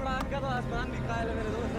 उड़ान का तो आसमान भी कायल है मेरे दोस्त।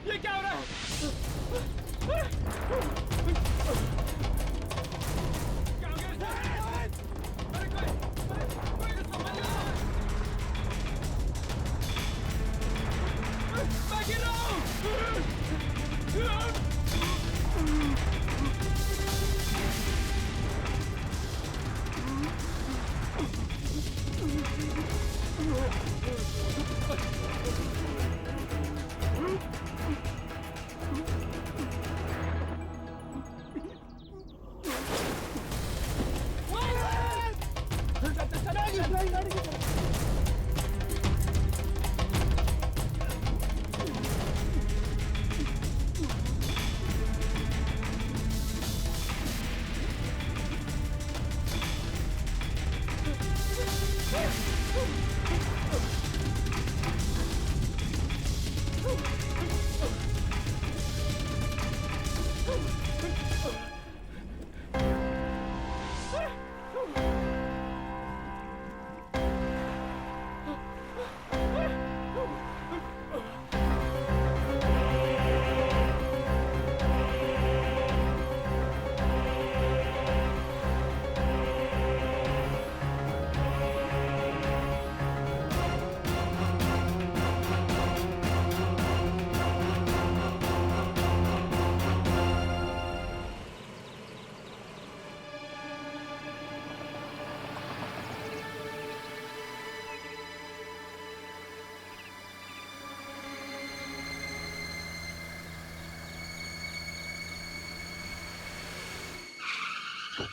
ये क्या हो रहा है? मैं गिर रहा हूँ।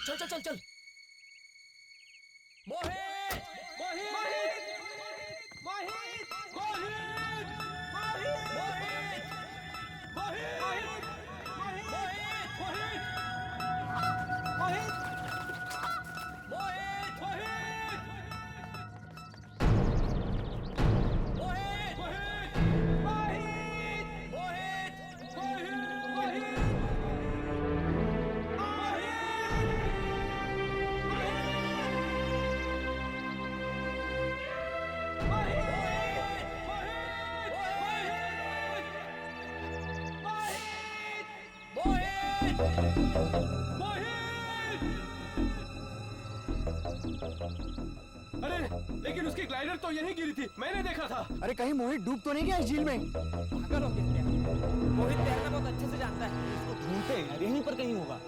चल चल चल चल। मोहित मोहित मोहित मोहित मोहित मोहित मोहित अरे लेकिन उसकी ग्लाइडर तो यहीं गिरी थी, मैंने देखा था। अरे कहीं मोहित डूब तो नहीं गया इस झील में? पागल हो गया क्या? मोहित तैरना बहुत अच्छे से जानता है, इसको ढूंढते हैं यार, यहीं पर कहीं होगा।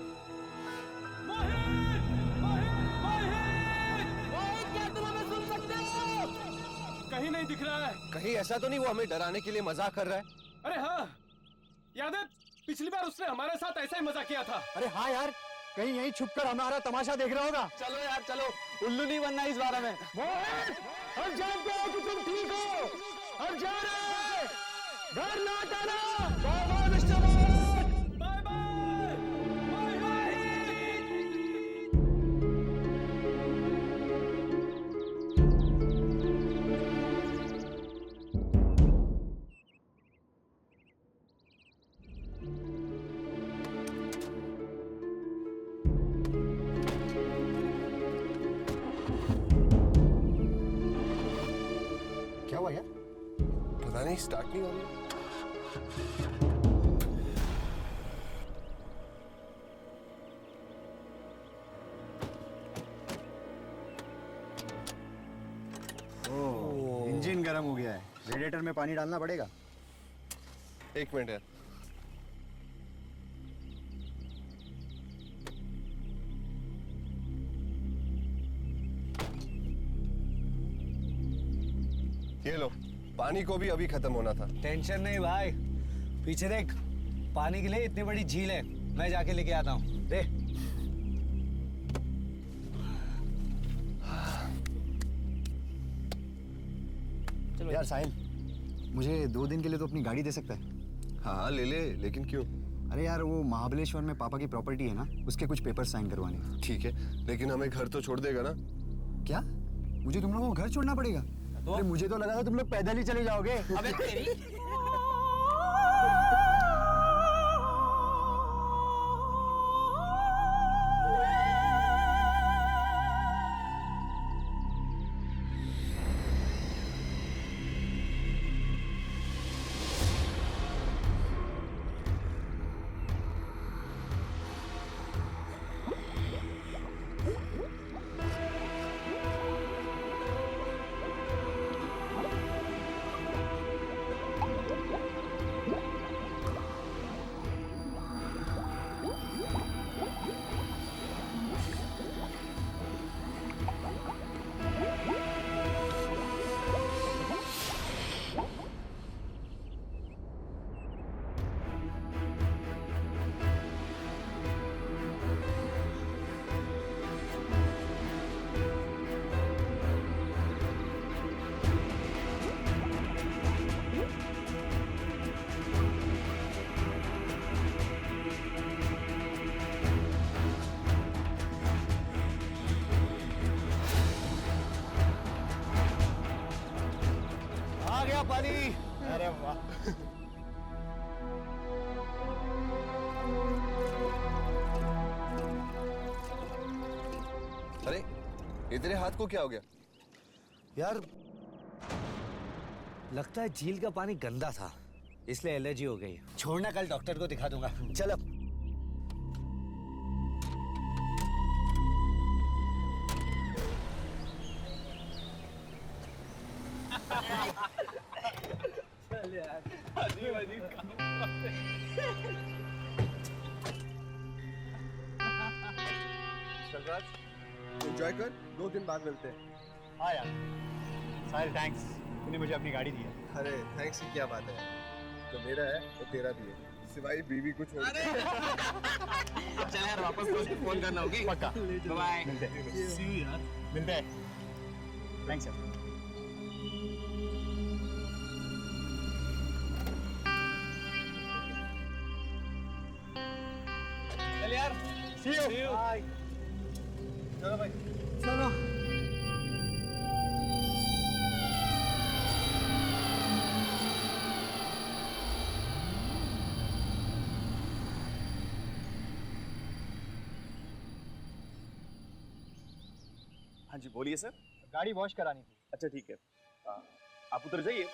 मोहित! मोहित! मोहित! मोहित, क्या तुम हमें सुन सकते हो? कहीं नहीं दिख रहा है। कहीं ऐसा तो नहीं वो हमें डराने के लिए मजाक कर रहा है? अरे हाँ, याद है पिछली बार उसने हमारे साथ ऐसा ही मजाक किया था। अरे हाँ यार, कहीं यहीं छुपकर हमारा तमाशा देख रहा होगा। चलो यार चलो, उल्लू नहीं बनना इस बारे में। मोहित, हम जानते हो कि तुम ठीक हो, हम जा रहे हैं, घर लौट आना। Bye bye mister Mohit. Bye bye. पता नहीं स्टार्ट नहीं हो रही। इंजन गर्म हो गया है, रेडिएटर में पानी डालना पड़ेगा। एक मिनट यार। ये लो, पानी को भी अभी खत्म होना था। टेंशन नहीं भाई, पीछे देख, पानी के लिए इतनी बड़ी झील है, मैं जाके लेके आता हूँ। दे। यार साहिल, मुझे 2 दिन के लिए तो अपनी गाड़ी दे सकता है? हाँ ले ले, लेकिन क्यों? अरे यार, वो महाबलेश्वर में पापा की प्रॉपर्टी है ना, उसके कुछ पेपर साइन करवाने हैं। ठीक है, लेकिन हमें घर तो छोड़ देगा ना? क्या? मुझे तुम लोगों को घर छोड़ना पड़ेगा? तो? अरे मुझे तो लगा था तुम लोग पैदल ही चले जाओगे। अबे तेरी आ गया पानी। अरे वाह। अरे ये तेरे हाथ को क्या हो गया? यार लगता है झील का पानी गंदा था, इसलिए एलर्जी हो गई। छोड़ना, कल डॉक्टर को दिखा दूंगा। चल अब। एंजॉय कर, 2 दिन बाद मिलते हैं। हाँ यार साहिल, थैंक्स, तूने मुझे अपनी गाड़ी दी है। अरे थैंक्स की क्या बात है, जो मेरा है वो तेरा भी है, सिवाय बीवी कुछ हो। चल यार, वापस दोस्त को फोन करना होगी। पक्का। बाय। मिलते हैं। मिलते हैं। थैंक्स यार। चल यार, See you. बाय। चलो भाई। चलो। हाँ जी बोलिए सर। गाड़ी वॉश करानी थी। अच्छा ठीक है, आप उतर जाइए,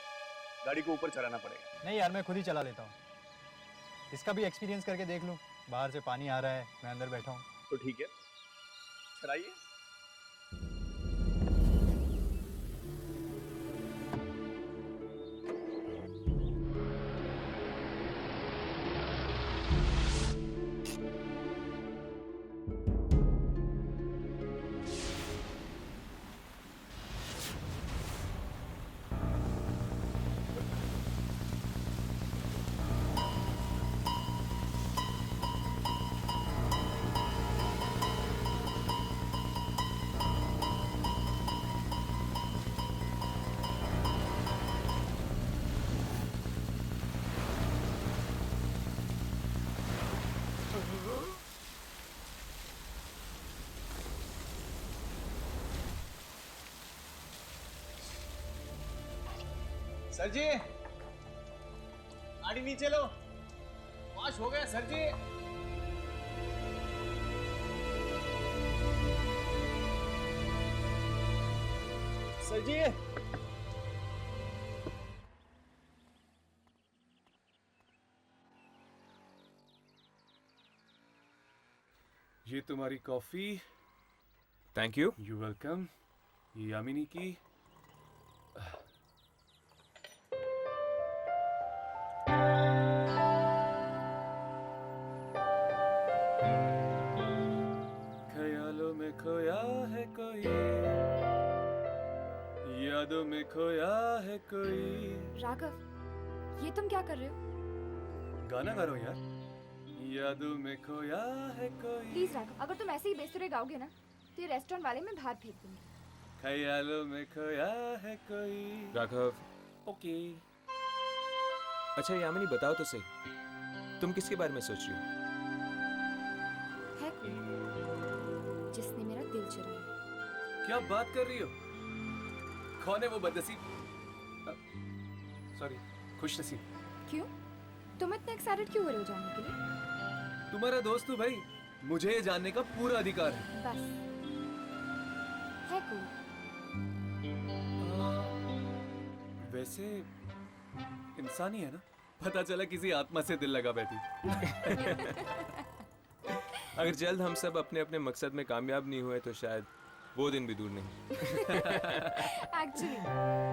गाड़ी को ऊपर चढ़ाना पड़ेगा। नहीं यार, मैं खुद ही चला लेता हूँ। इसका भी एक्सपीरियंस करके देख लूँ। बाहर से पानी आ रहा है, मैं अंदर बैठा हूँ। तो ठीक है, चलाइए। सर जी, गाड़ी नीचे लो, वॉश हो गया सर जी। सर जी, ये तुम्हारी coffee. Thank you. You welcome. Yamini की। ख्यालों में खोया है कोई, यादों में खोया है कोई। राघव, ये तुम क्या कर रहे हो? गाना गा रहा हूँ यार। यादों में खोया है कोई। प्लीज राघव, अगर तुम ऐसे ही बेसुरे गाओगे ना तो ये रेस्टोरेंट वाले मैं बाहर फेंक दूंगी। ख्यालों में खोया है कोई। राघव। ओके। अच्छा यामिनी बताओ तो सही, तुम किसके बारे में सोच रही हो? है कोई जिसने मेरा दिल चुराया। क्या बात कर रही हो? कौन है वो बदनसीब? सॉरी, खुश नसीब। क्यों? तुम इतने एक्साइटेड क्यों हो रहे हो जानने के लिए? तुम्हारा दोस्त हूँ भाई, मुझे ये जानने का पूरा अधिकार है। बस है कोई? वैसे इंसान ही है ना, पता चला किसी आत्मा से दिल लगा बैठी। अगर जल्द हम सब अपने अपने मकसद में कामयाब नहीं हुए तो शायद वो दिन भी दूर नहीं। एक्चुअली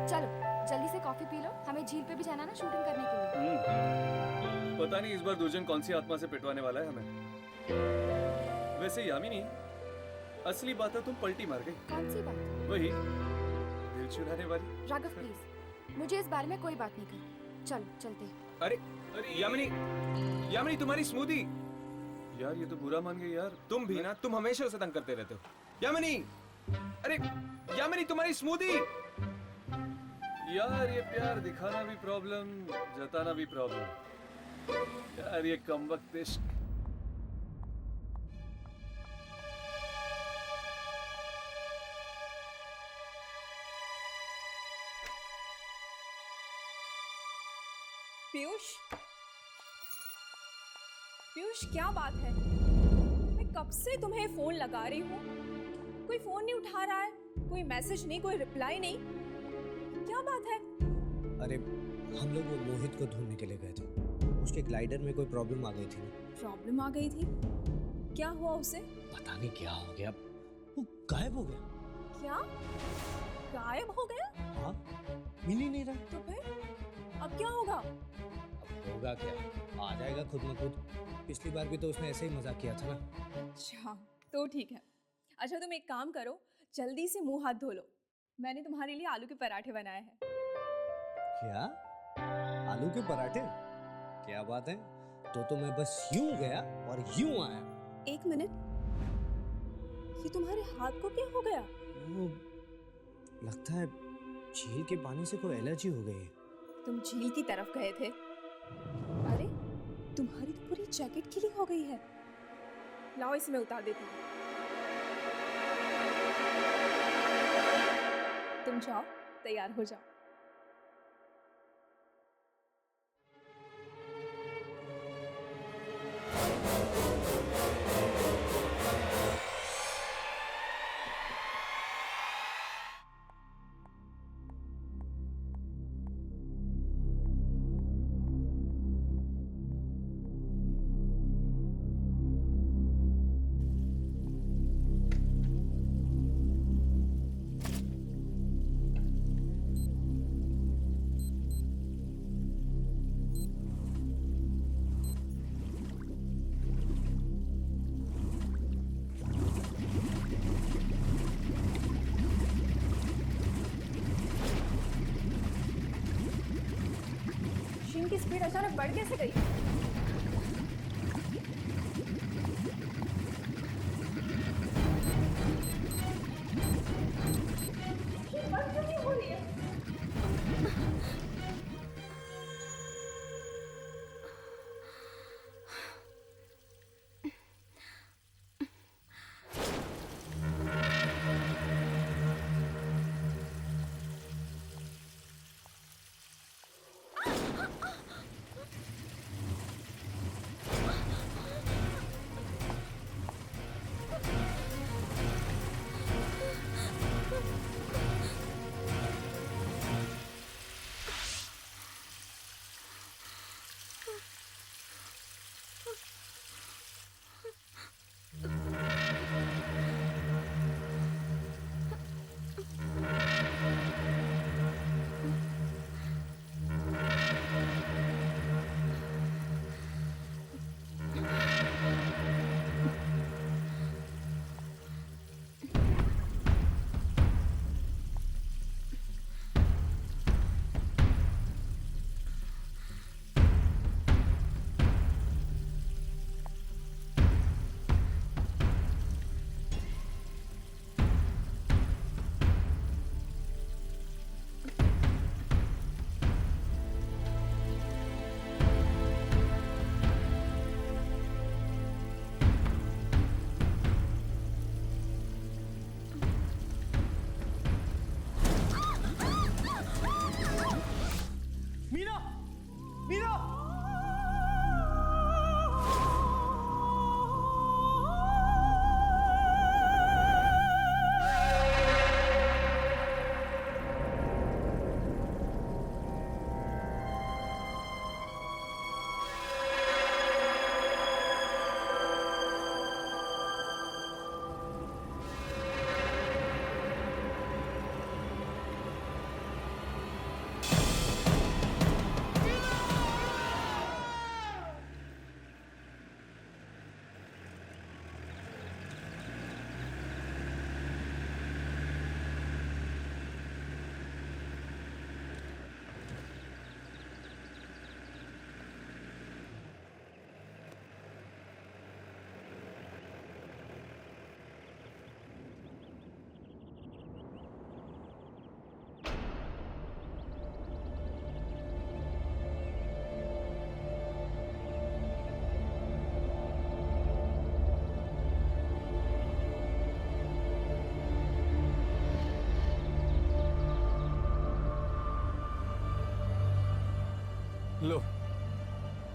चलो जल्दी से कॉफी पी लो, हमें झील पे भी जाना ना शूटिंग करने के लिए। पता नहीं इस बार दुर्जन कौन सी आत्मा से पिटवाने वाला है हमें। वैसे यामिनी, असली बात है तुम पलटी मार गई। कौन सी बात? वही दिल चुराने वाली। राघव प्लीज, मुझे इस बारे में कोई बात नहीं करनी। चलो चलते हैं। अरे अरे यामिनी तुम्हारी स्मूदी। यार ये तो बुरा मान गई यार। तुम भी ना, तुम हमेशा उसे तंग करते रहते हो। यामिनी, अरे यामिनी तुम्हारी स्मूदी। यार ये प्यार दिखाना भी प्रॉब्लम, जताना भी प्रॉब्लम। यार ये कमबख्त इश्क। पीयूष, पीयूष क्या बात है? मैं कब से तुम्हें फोन लगा रही हूँ, कोई फोन नहीं उठा रहा है, कोई मैसेज नहीं, कोई रिप्लाई नहीं, क्या बात है? अरे हम लोग वो मोहित को ढूंढने के लिए गए थे, उसके ग्लाइडर में कोई प्रॉब्लम आ गई थी। प्रॉब्लम आ गई थी? क्या हुआ उसे? पता नहीं क्या हो गया, वो गायब हो गया। क्या गायब हो गया? हाँ, मिल ही नहीं रहा। तो फिर अब क्या होगा? अब होगा क्या, आ जाएगा खुद म खुद। पिछली बार भी तो उसने ऐसे ही मजाक किया था ना। अच्छा तो ठीक है। अच्छा तुम एक काम करो, जल्दी से मुंह हाथ धो लो, मैंने तुम्हारे लिए आलू के पराठे बनाए हैं। क्या? आलू के पराठे? क्या बात है, तो मैं बस यूं गया और यूं आया। एक मिनट, ये तुम्हारे हाथ को क्या हो गया? वो लगता है झील के पानी से कोई एलर्जी हो गई है। तुम झील की तरफ गए थे? अरे तुम्हारी तो पूरी जैकेट गीली हो गई है। लाओ इसे मैं उतार देती हूँ। तुम जाओ, तैयार हो जाओ। की स्पीड अचानक बढ़ कैसे गई? बंद क्यों नहीं हो रही है?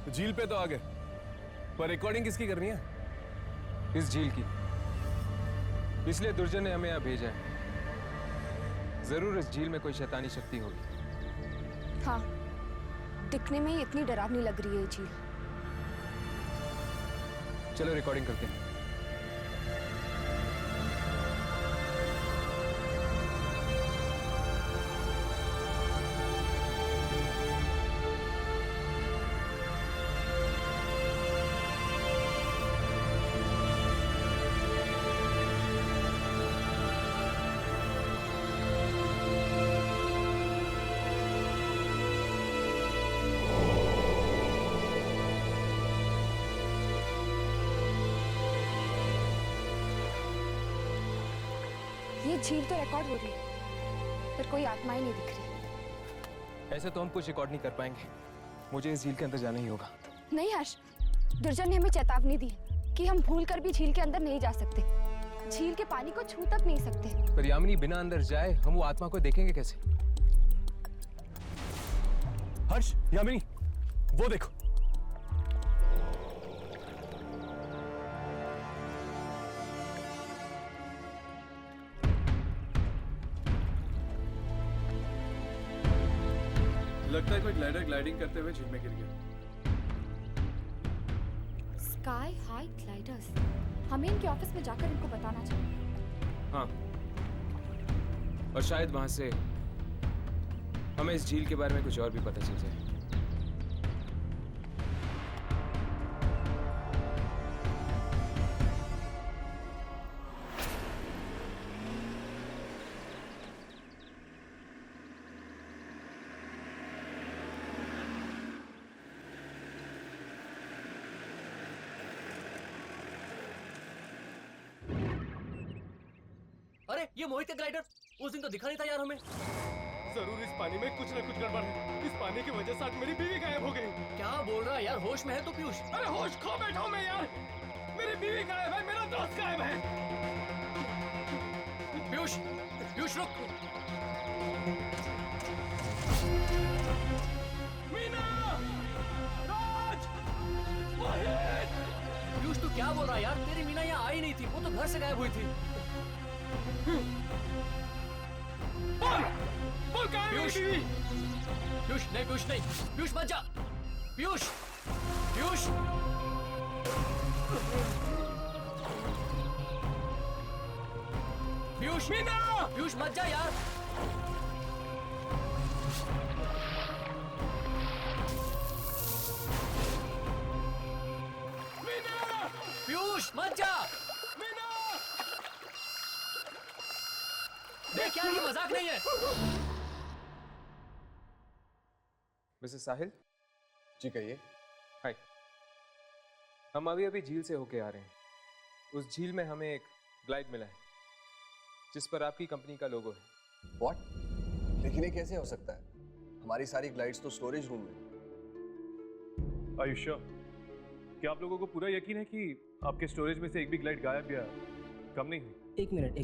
झील पे तो आ गए, पर रिकॉर्डिंग किसकी करनी है? इस झील की। इसलिए दुर्जन ने हमें यहाँ भेजा है। जरूर इस झील में कोई शैतानी शक्ति होगी। हाँ, दिखने में ही इतनी डरावनी लग रही है ये झील। चलो रिकॉर्डिंग करते हैं। ये झील तो रिकॉर्ड हो रही है, पर कोई आत्मा ही नहीं दिख रही। ऐसे तो हम कुछ रिकॉर्ड नहीं कर पाएंगे। मुझे इस झील के अंदर जाना ही होगा। नहीं हर्ष, दुर्जन ने हमें चेतावनी दी कि हम भूल कर भी झील के अंदर नहीं जा सकते। झील के पानी को छू तक नहीं सकते। पर यामिनी, बिना अंदर जाए हम वो आत्मा को देखेंगे कैसे? हर्ष, यामिनी, वो देखो। लगता है कोई ग्लाइडर ग्लाइडिंग करते हुए झील में गिर गया। Sky high gliders. हमें इनके ऑफिस में जाकर इनको बताना चाहिए। हाँ, और शायद वहां से हमें इस झील के बारे में कुछ और भी पता चल जाए। अरे ये मोहित का ग्लाइडर उस दिन तो दिखा नहीं था यार हमें। जरूर इस पानी में कुछ न कुछ गड़बड़ है। इस पानी की वजह से आज मेरी बीवी गायब हो गई। क्या बोल रहा है यार, होश में है तो पीयूष? अरे होश खो बैठा हूं मैं यार। मेरी बीवी गायब है, मेरा दोस्त गायब है। पीयूष, पीयूष रुक। मीना! राज! मोहित! पीयूष तू क्या बोल रहा है यार? तेरी मीना यहाँ आई नहीं थी, वो तो घर से गायब हुई थी। बोल कहाँ है मेरी बीवी? पीयूष नहीं, पीयूष नहीं, पीयूष मत जा। पीयूष, पीयूष, पीयूष, मीना! पीयूष मत जा यार। मीना! पीयूष मत जा। मीना! देख यार, ये मजाक नहीं है। मिसेस साहिल, जी कहिए। हाय। हम अभी अभी झील से होके आ रहे हैं। उस झील में हमें एक ग्लाइड मिला है जिस पर आपकी कंपनी का लोगो है। व्हाट? लेकिन ये कैसे हो सकता है? हमारी सारी ग्लाइड्स तो स्टोरेज रूम में। Are you sure? क्या आप लोगों को पूरा यकीन है कि आपके स्टोरेज में से एक भी ग्लाइड गायब या कम नहीं हुई? एक मिनट।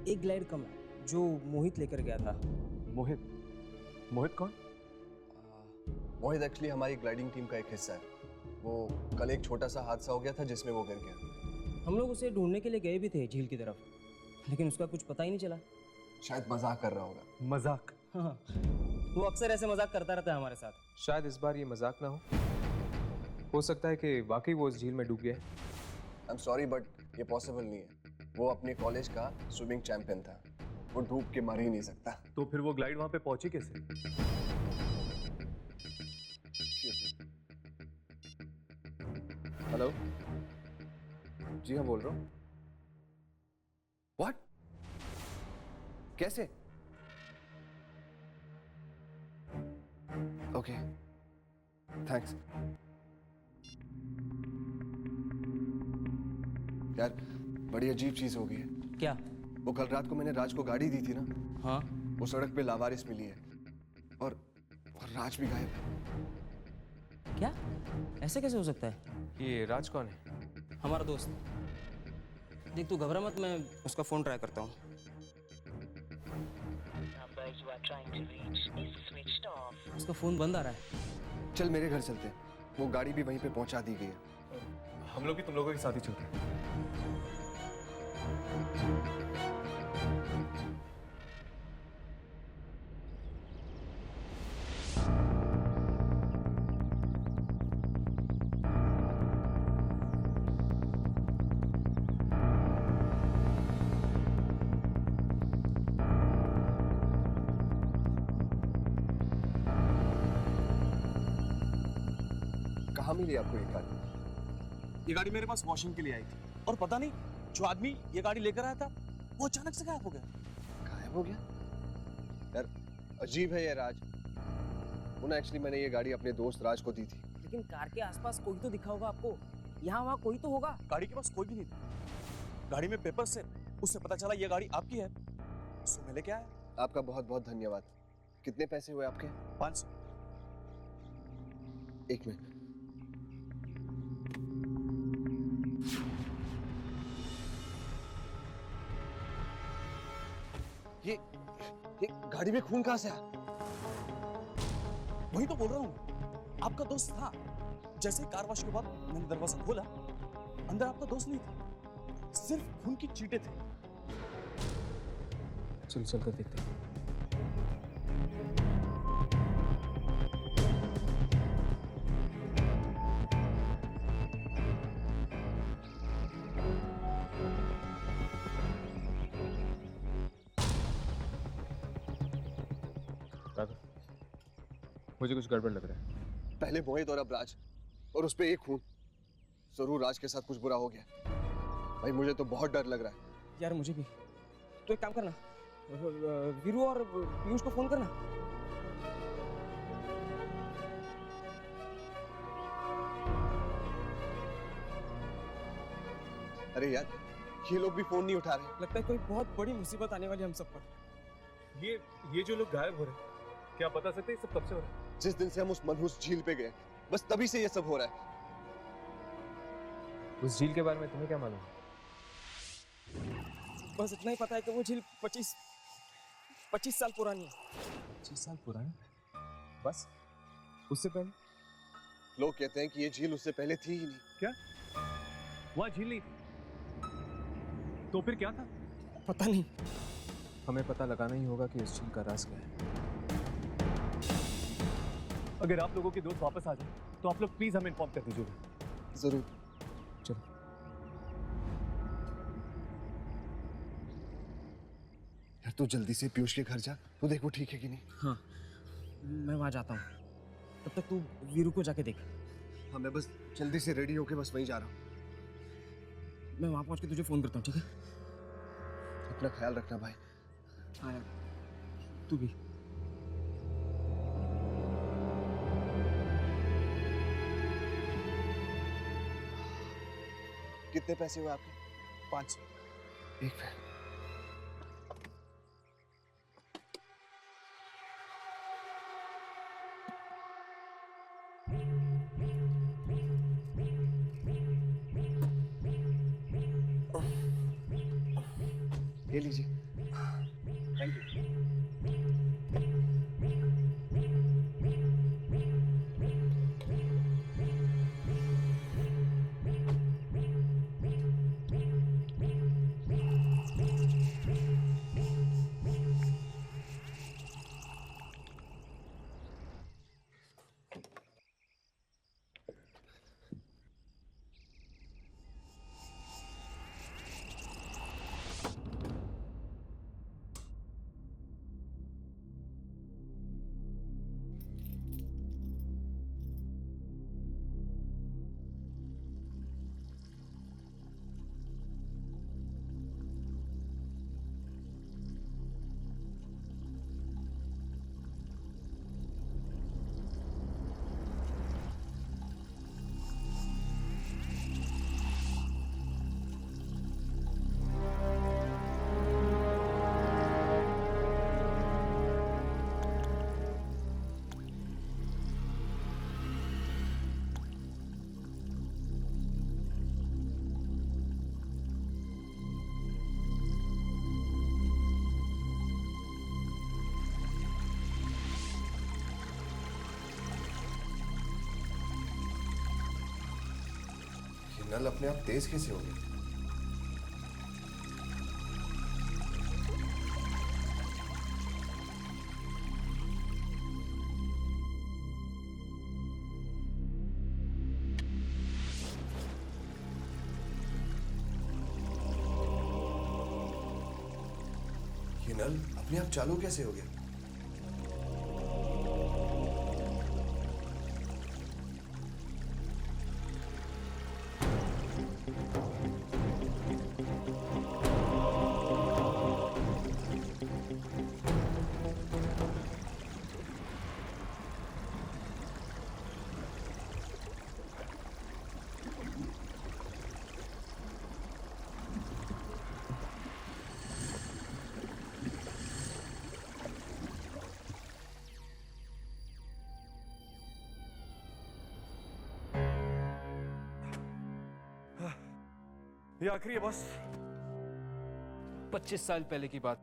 एक ग्लाइड कम है जो मोहित लेकर गया था। मोहित? मोहित कौन? मोहित एक्चुअली हमारी ग्लाइडिंग टीम का एक हिस्सा है। वो कल एक छोटा सा हादसा हो गया था जिसमें वो गिर गया। हम लोग उसे ढूंढने के लिए गए भी थे झील की तरफ, लेकिन उसका कुछ पता ही नहीं चला। शायद मजाक कर रहा होगा। मजाक? हाँ, वो अक्सर ऐसे मजाक करता रहता है हमारे साथ। शायद इस बार ये मजाक ना हो सकता है कि वाकई वो उस झील में डूब गया है। आई एम सॉरी बट ये पॉसिबल नहीं है। वो अपने कॉलेज का स्विमिंग चैंपियन था। वो डूब के मर ही नहीं सकता। तो फिर वो ग्लाइड वहां पे पहुंची कैसे? हेलो, जी हाँ बोल रहा हूँ। व्हाट? कैसे? Okay, thanks. यार बड़ी अजीब चीज हो गई है। क्या? वो कल रात को मैंने राज को गाड़ी दी थी ना। हाँ, वो सड़क पे लावारिस मिली है और राज भी गायब है। क्या? ऐसे कैसे हो सकता है? ये राज कौन है? हमारा दोस्त। देख तू घबरा मत, मैं उसका फोन ट्राई करता हूँ। उसका फोन बंद आ रहा है। चल मेरे घर चलते हैं। वो गाड़ी भी वहीं पे पहुंचा दी गई है। हम लोग भी तुम लोगों के साथ ही चल रहे हैं। कहाँ मिली आपको ये गाड़ी? ये गाड़ी मेरे पास वॉशिंग के लिए आई थी और पता नहीं जो आदमी ये गाड़ी लेकर आया था वो अचानक से गायब हो गया। गायब हो गया? यार अजीब है ये राज। वो ना एक्चुअली मैंने ये गाड़ी अपने दोस्त राज को दी थी। लेकिन कार के आसपास कोई तो दिखा होगा आपको, यहाँ वहाँ कोई तो होगा। गाड़ी के पास कोई भी नहीं था। गाड़ी में पेपर से उससे पता चला ये गाड़ी आपकी है, उसको मैं लेके आया। आपका बहुत बहुत धन्यवाद। कितने पैसे हुए आपके? 500। एक मिनट। ये गाड़ी में खून कहाँ से आया? वही तो बोल रहा हूँ, आपका दोस्त था। जैसे ही कार वॉश के बाद मैंने दरवाजा खोला, अंदर आपका दोस्त नहीं था, सिर्फ खून की चींटे थे। चल चल कर देखते हैं। मुझे कुछ गड़बड़ लग रहा है। पहले मोहित और अब राज, और उस पे एक खून। जरूर राज के साथ कुछ बुरा हो गया। भाई मुझे तो बहुत डर लग रहा है। यार मुझे भी। तो एक काम करना, वीरू और पीयूष को फोन करना। अरे यार ये लोग भी फोन नहीं उठा रहे। लगता है कोई बहुत बड़ी मुसीबत आने वाली है हम सब पर। ये जो लोग गायब हो रहे हैं, क्या आप बता सकते हैं ये सब कब से हो रहा है? जिस दिन से हम उस मनहूस झील पे गए, बस तभी से ये सब हो रहा है। उस झील के बारे में तुम्हें क्या मालूम? बस इतना ही पता है कि वो झील 25 साल पुरानी है। 25 साल पुरानी? बस? उससे पहले? लोग कहते हैं कि ये झील उससे पहले थी ही नहीं। क्या? वहाँ झील नहीं थी? तो फिर क्या था? पता नहीं। हमें पता लगाना ही होगा कि उस झील का राज क्या है। अगर आप लोगों के दोस्त वापस आ जाए तो आप लोग प्लीज हमें इन्फॉर्म कर दीजिएगा। जरूर। चलो। यार तू जल्दी से पीयूष के घर जा, तू देख वो ठीक है कि नहीं। हाँ मैं वहां जाता हूँ, तब तक तू वीरू को जाके देख। हाँ मैं बस जल्दी से रेडी होके बस वहीं जा रहा हूँ। मैं वहां पहुंच के तुझे फोन करता हूँ, ठीक है? अपना ख्याल रखना भाई। हाँ यार, तू भी। कितने पैसे हुए आपके? 500। एक मिनट। ये लीजिए। Thank you. नल अपने आप तेज कैसे हो गया? ये नल अपने आप चालू कैसे हो गया? ये आखिरी है बॉस। 25 साल पहले की बात,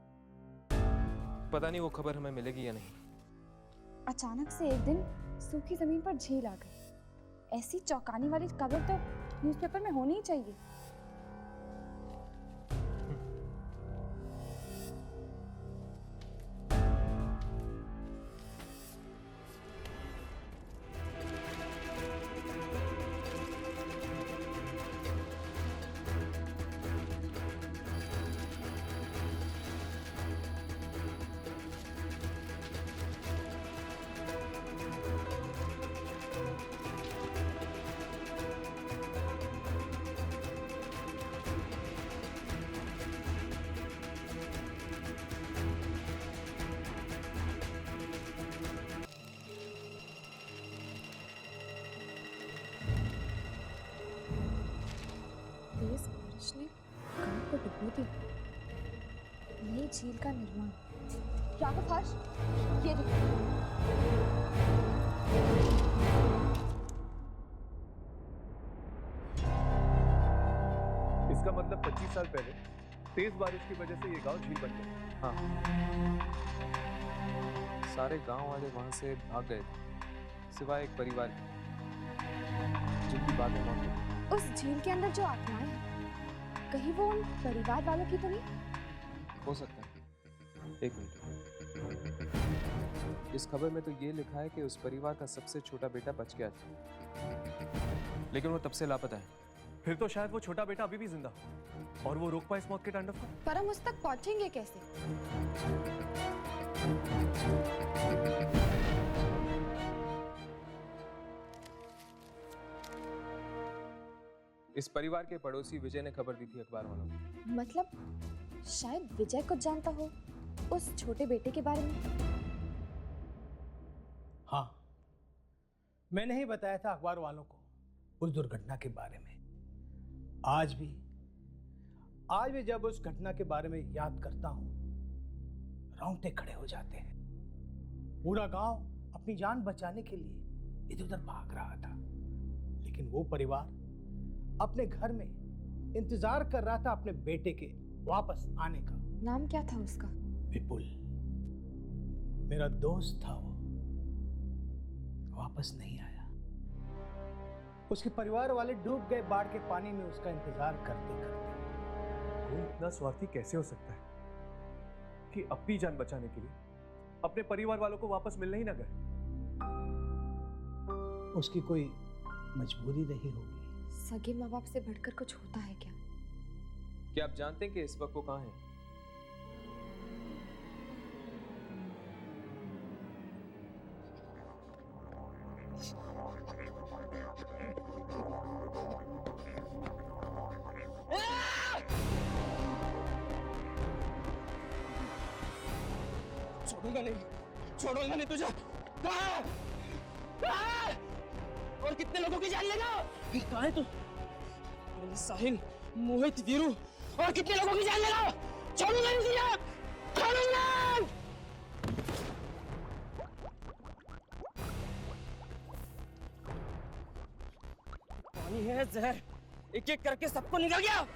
पता नहीं वो खबर हमें मिलेगी या नहीं। अचानक से एक दिन सूखी जमीन पर झील आ गई। ऐसी चौंकाने वाली खबर तो न्यूज़पेपर में होनी ही चाहिए। तेज बारिश ने गांव को डुबो दिया। नई झील का निर्माण। राघव हर्ष, ये देखो। इसका मतलब 25 साल पहले तेज बारिश की वजह से ये गांव झील बन गया। हाँ, सारे गांव वाले वहां से भाग गए थे, सिवाय एक परिवार के, जिनकी बातें मौत हो गई। उस झील के अंदर जो आत्माएं हैं, कहीं वो उन परिवार वालों की तो नहीं? हो सकता है। एक मिनट, इस खबर में तो ये लिखा है कि उस परिवार का सबसे छोटा बेटा बच गया था, लेकिन वो तब से लापता है। फिर तो शायद वो छोटा बेटा अभी भी जिंदा हो और वो रोक पाए इस मौत के तांडव को। पर हम उस तक पहुंचेंगे कैसे? इस परिवार के पड़ोसी विजय ने खबर दी थी अखबार वालों को। मतलब शायद विजय कुछ जानता हो उस छोटे बेटे के बारे में। हाँ, मैंने ही बताया था अखबार वालों को उस दुर्घटना के बारे में। आज भी जब उस घटना के बारे में याद करता हूं, रोंगटे खड़े हो जाते हैं। पूरा गांव अपनी जान बचाने के लिए इधर उधर भाग रहा था, लेकिन वो परिवार अपने घर में इंतजार कर रहा था अपने बेटे के वापस आने का। नाम क्या था उसका? विपुल। मेरा दोस्त था वो, वापस नहीं आया। उसके परिवार वाले डूब गए बाढ़ के पानी में उसका इंतजार करते करते। कोई इतना स्वार्थी कैसे हो सकता है कि अपनी जान बचाने के लिए अपने परिवार वालों को वापस मिलने ही ना गए? उसकी कोई मजबूरी रही होगी। सगे माँ बाप से बढ़कर कुछ होता है क्या? क्या आप जानते हैं कि इस वक्त वो कहाँ है? छोड़ूंगा नहीं तुझे। और कितने लोगों की जान लेगा? कहाँ है तू? साहिल, मोहित, वीरू और कितने लोगों की जान लेगा? छोड़ूंगा नहीं तुझे, छोड़ूंगा। पानी है जहर, एक एक करके सबको निकल गया।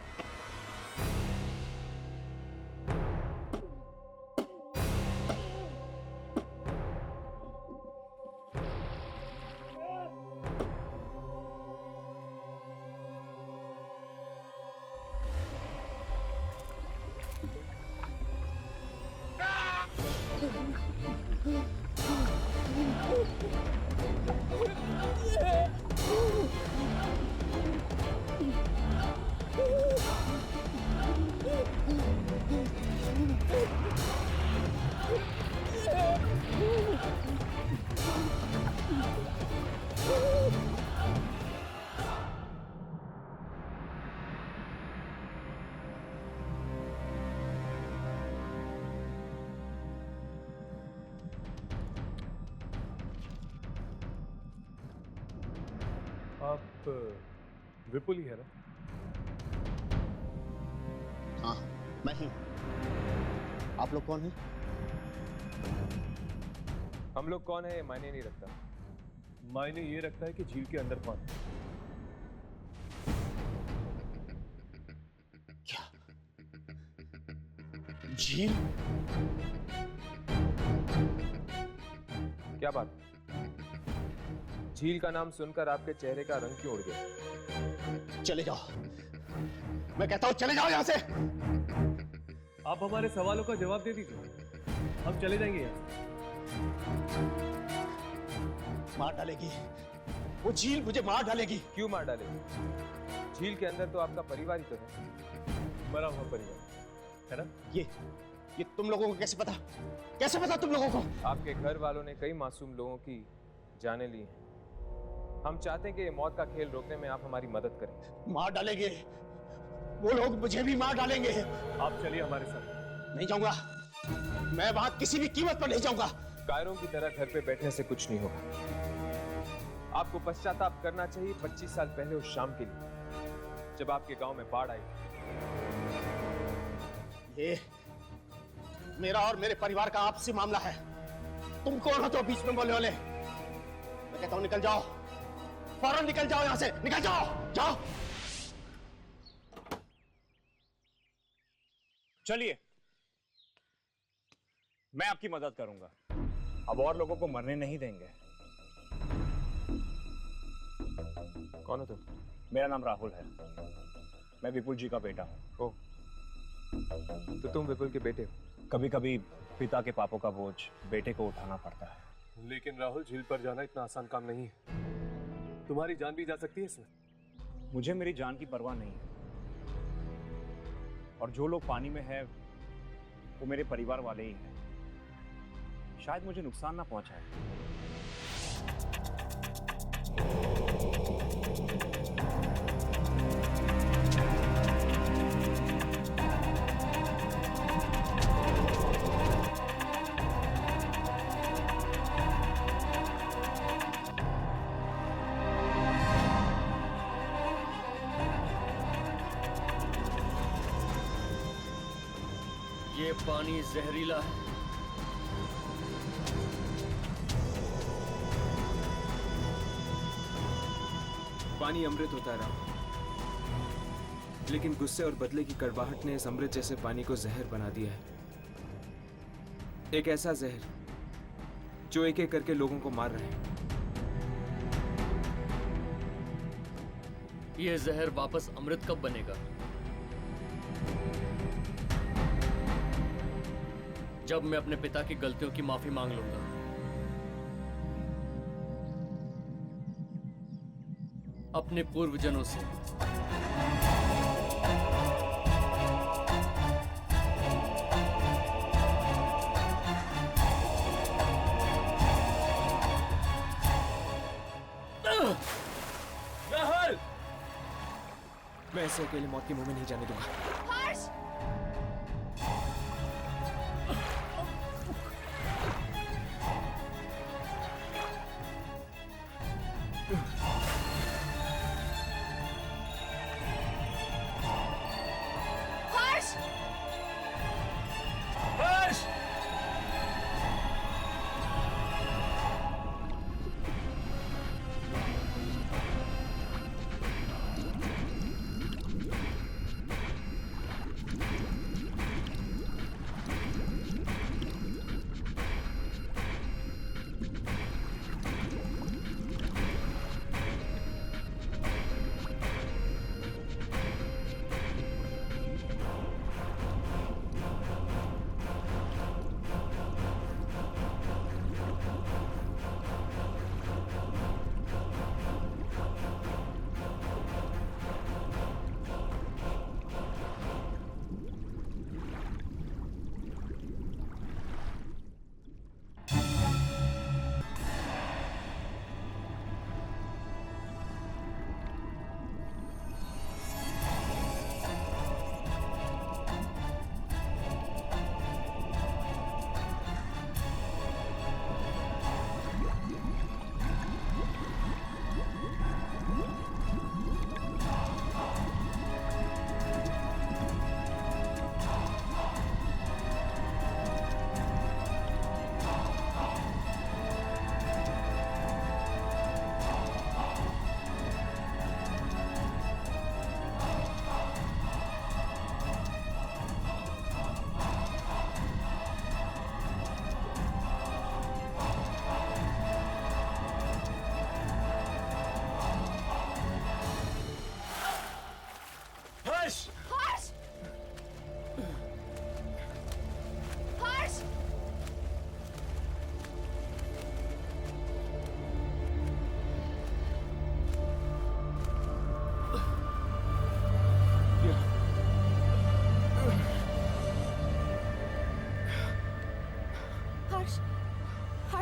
आप विपुल ही है ना? हाँ मैं ही। आप लोग कौन हैं? हम लोग कौन है ये मायने नहीं रखता। मायने ये रखता है कि झील के अंदर कौन है। क्या झील? क्या बात? झील का नाम सुनकर आपके चेहरे का रंग क्यों उड़ गया? चले जाओ, मैं कहता हूं चले जाओ यहां से। आप हमारे सवालों का जवाब दे दीजिए, हम चले जाएंगे यहाँ से। मार डालेगी वो झील, मुझे मार डालेगी। क्यों मार डालेगी? झील के अंदर तो आपका परिवार ही तो है। मरा हुआ परिवार है ना? ये तुम लोगों को कैसे पता? कैसे पता तुम लोगों को? आपके घर वालों ने कई मासूम लोगों की जानें ली हैं। हम चाहते हैं कि ये मौत का खेल रोकने में आप हमारी मदद करें। मार डालेंगे वो लोग, मुझे भी मार डालेंगे। आप चलिए हमारे साथ। नहीं जाऊंगा, मैं वहां किसी भी कीमत पर नहीं जाऊंगा। कायरों की तरह घर पे बैठने से कुछ नहीं होगा। आपको पश्चाताप करना चाहिए 25 साल पहले उस शाम के लिए जब आपके गांव में बाढ़ आई। ये मेरा और मेरे परिवार का आपसी मामला है। तुम कौन हो तो बीच में बोलने वाले? मैं कहता हूं निकल जाओ, फौरन निकल जाओ यहां से, निकल जाओ, जाओ। चलिए, मैं आपकी मदद करूंगा। अब और लोगों को मरने नहीं देंगे। कौन हो तुम? मेरा नाम राहुल है, मैं विपुल जी का बेटा हूं। ओह, तो तुम विपुल के बेटे हो? कभी कभी पिता के पापों का बोझ बेटे को उठाना पड़ता है। लेकिन राहुल, झील पर जाना इतना आसान काम नहीं है। तुम्हारी जान भी जा सकती है इसमें। मुझे मेरी जान की परवाह नहीं है, और जो लोग पानी में हैं वो मेरे परिवार वाले ही हैं। शायद मुझे नुकसान ना पहुंचाए। ये पानी जहरीला है। पानी अमृत होता है राम, लेकिन गुस्से और बदले की कड़वाहट ने इस अमृत जैसे पानी को जहर बना दिया है। एक ऐसा जहर जो एक एक करके लोगों को मार रहे हैं। ये जहर वापस अमृत कब बनेगा? जब मैं अपने पिता की गलतियों की माफी मांग लूंगा। अपने पूर्वजनों से। राहुल! मैं ऐसे अकेले मौत के मुंह में नहीं जाने दूंगा। हर्ष!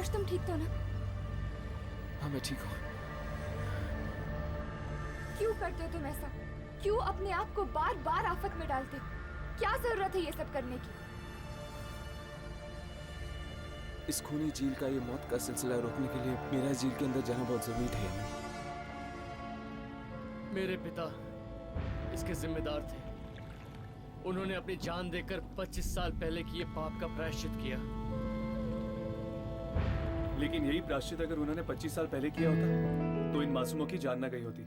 हर्ष तुम ठीक तो ना? हाँ मैं ठीक हूँ। क्यों करते हो तुम ऐसा? क्यों अपने आप को बार बार आफत में डालते हो? क्या जरूरत है ये सब करने की? इस खूनी झील का ये मौत का सिलसिला रोकने के लिए मेरा झील के अंदर जाना बहुत जरूरी था यामिनी। मेरे पिता इसके जिम्मेदार थे। उन्होंने अपनी जान देकर 25 साल पहले किए पाप का प्रायश्चित किया। लेकिन यही प्रायश्चित अगर उन्होंने 25 साल पहले किया होता तो इन मासूमों की जान न गई होती।